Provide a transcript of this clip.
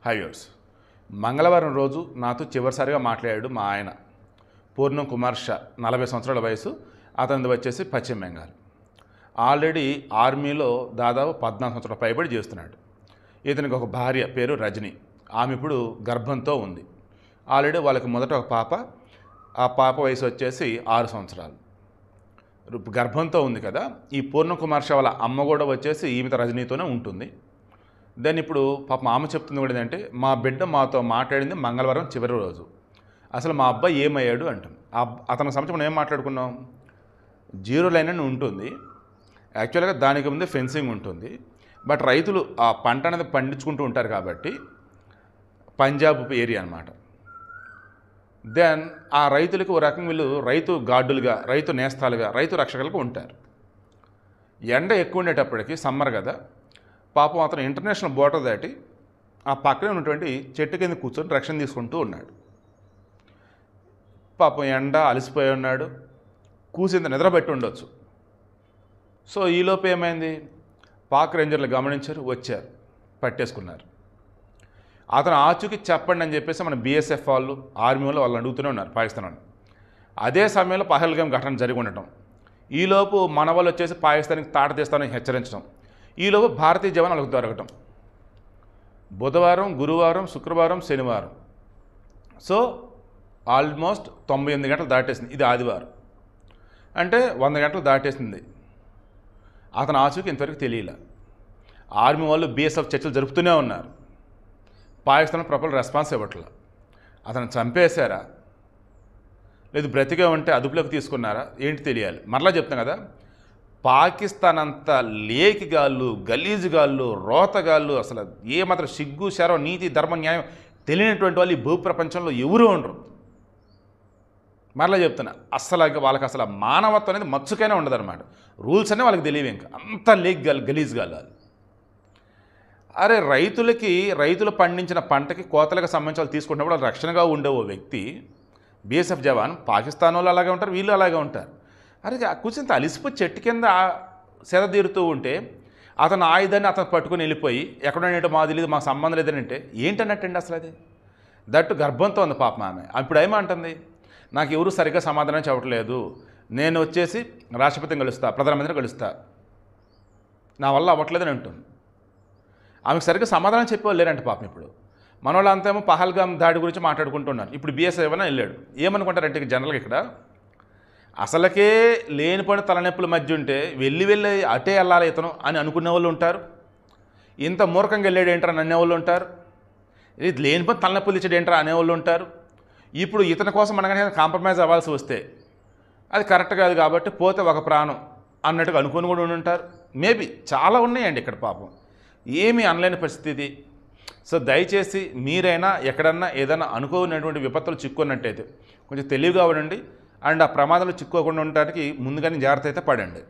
హైవ్యూర్స్ మంగళవారం రోజు నాతో చివరిసారిగా మాట్లాడాడు మా ఆయన పూర్ణం కుమార్ షా. 40 సంవత్సరాల వయసు. అతనిది వచ్చేసి పశ్చిమ బెంగాల్. ఆల్రెడీ ఆర్మీలో దాదాపు 14 సంవత్సరాల పైబడి చేస్తున్నాడు. ఇతనికి ఒక భార్య పేరు రజని. ఆమె ఇప్పుడు గర్భంతో ఉంది. ఆల్రెడీ వాళ్ళకి మొదట ఒక పాప. ఆ పాప వయసు వచ్చేసి 6 సంవత్సరాలు. గర్భంతో ఉంది కదా. ఈ పూర్ణం కుమార్ షా వాళ్ళ అమ్మ కూడా వచ్చేసి ఈమెతో రజనీతోనే ఉంటుంది. దెన్ ఇప్పుడు పాప ఆమె చెప్తుంది కూడా ఏంటంటే, మా బిడ్డ మాతో మాట్లాడింది మంగళవారం చివరి రోజు. అసలు మా అబ్బాయి ఏమయ్యాడు అంటాం. అతనికి సంబంధించి మనం ఏం మాట్లాడుకున్నాం, 0 లైన్ అని ఉంటుంది. యాక్చువల్గా దానికి ముందే ఫెన్సింగ్ ఉంటుంది. బట్ రైతులు ఆ పంట అనేది పండించుకుంటూ ఉంటారు కాబట్టి పంజాబ్ ఏరియా అనమాట. దెన్ ఆ రైతులకు ఓ రకంగా వీళ్ళు రైతు గార్డులుగా, రైతు నేస్తాలుగా, రైతు రక్షకులుగా ఉంటారు. ఎండ ఎక్కువ ఉండేటప్పటికి సమ్మర్ కదా, పాపం అతను ఇంటర్నేషనల్ బోర్డర్ దాటి ఆ పక్కనే ఉన్నటువంటి చెట్టు కింద కూర్చొని రక్షణ తీసుకుంటూ ఉన్నాడు. పాపం ఎండ అలసిపోయి ఉన్నాడు, కూసింత నిద్రపెట్టి ఉండొచ్చు. సో ఈలోపు ఏమైంది, పాక్ రేంజర్లు గమనించారు, వచ్చారు, పట్టేసుకున్నారు. అతను ఆచూకీ చెప్పండి అని చెప్పేసి మన బీఎస్ఎఫ్ వాళ్ళు, ఆర్మీ వాళ్ళు అడుగుతూనే ఉన్నారు పాకిస్తాన్ వాళ్ళు. అదే సమయంలో పహల్గామ్ ఘటన జరిగి ఉండటం. ఈలోపు మన వాళ్ళు వచ్చేసి పాకిస్తాన్కి తాట తీస్తానని హెచ్చరించడం. ఈలోపు భారతీయ జవాన్లకు దొరకటం. బుధవారం, గురువారం, శుక్రవారం, శనివారం. సో ఆల్మోస్ట్ 98 గంటలు దాటేసింది. ఇది ఆదివారం అంటే 100 గంటలు దాటేసింది. అతను ఆచూకీ ఇంతవరకు తెలియలే. ఆర్మీ వాళ్ళు బీఎస్ఎఫ్ చర్చలు జరుపుతూనే ఉన్నారు. పాకిస్తాన్ ప్రపంచ రెస్పాన్స్ ఇవ్వట్లేదు. అతను చంపేశారా, లేదు బ్రతికే ఉంటే అదుపులోకి తీసుకున్నారా ఏంటి తెలియాలి. మరలా చెప్తాం కదా, పాకిస్తాన్ అంత లేకిగాళ్ళు, గలీజుగాళ్ళు, రోతగాళ్ళు, అసలు ఏమాత్రం సిగ్గు, శరం, నీతి, ధర్మ, న్యాయం తెలియనటువంటి వాళ్ళు ఈ భూప్రపంచంలో ఎవరూ ఉండరు. మరలా చెప్తున్నా, వాళ్ళకి అసలు మానవత్వం అనేది మచ్చుకైనా ఉండదన్నమాట. రూల్స్ అనే వాళ్ళకి తెలియవు. ఇంకా అంత గలీజుగాళ్ళు. అరే రైతులు పండించిన పంటకి కోతలకు సంబంధించి వాళ్ళు తీసుకున్నప్పుడు వాళ్ళు రక్షణగా ఉండే ఓ వ్యక్తి, బీఎస్ఎఫ్ జవాన్, పాకిస్తాన్ వాళ్ళు అలాగే ఉంటారు, వీళ్ళు అలాగే ఉంటారు. అరే కూర్చొని అలిసిపోయి చెట్టు కింద సెదతీరుతూ ఉంటే అతను ఆయుధాన్ని అతను పట్టుకుని వెళ్ళిపోయి ఎక్కడో మాకు తెలియదు, మాకు సంబంధం లేదనంటే ఏంటన్నట్టండి అసలు అది. దట్టు గర్భంతో ఉంది పాపం ఆమె. ఇప్పుడు ఏమంటుంది, నాకు ఎవరు సరిగ్గా సమాధానం చెప్పట్లేదు, నేను వచ్చేసి రాష్ట్రపతిని కలుస్తా, ప్రధానమంత్రిని కలుస్తా, నా వల్ల అవ్వట్లేదని అంటుంది. ఆమెకు సరిగ్గా సమాధానం చెప్పేవాళ్ళు లేరంటే పాపం. ఇప్పుడు మన వాళ్ళు అంతేమో పహల్గామ్ దాడి గురించి మాట్లాడుకుంటున్నారు. ఇప్పుడు బీఎస్ఎఫ్ ఏమైనా వెళ్ళాడు. ఏమనుకుంటారంటే జనరల్గా ఇక్కడ అసలకే లేనిపోయిన తలనొప్పుల మధ్య ఉంటే వెళ్ళి అటే వెళ్ళాలి ఇతను అని అనుకునే వాళ్ళు ఉంటారు. ఇంత మూర్ఖంగా వెళ్ళాడు ఏంట్రా అని అనేవాళ్ళు ఉంటారు. ఇది లేనిపోయిన తలనొప్పులు ఇచ్చాడు ఏంట్రా అనేవాళ్ళు ఉంటారు. ఇప్పుడు ఇతని కోసం మనకనే కాంప్రమైజ్ అవ్వాల్సి వస్తే అది కరెక్ట్ కాదు కాబట్టి పోతే ఒక ప్రాణం అన్నట్టుగా అనుకుని కూడా ఉంటారు. మేబీ చాలా ఉన్నాయండి ఇక్కడ పాపం, ఏమీ అనలేని పరిస్థితి. సో దయచేసి మీరైనా ఎక్కడన్నా ఏదైనా అనుకోనటువంటి విపత్తులు చిక్కున్నట్టయితే కొంచెం తెలివిగా ఉండండి. అండ్ ఆ ప్రమాదంలో చిక్కుకోకుండా ఉండడానికి ముందుగానే జాగ్రత్త అయితే పడండి.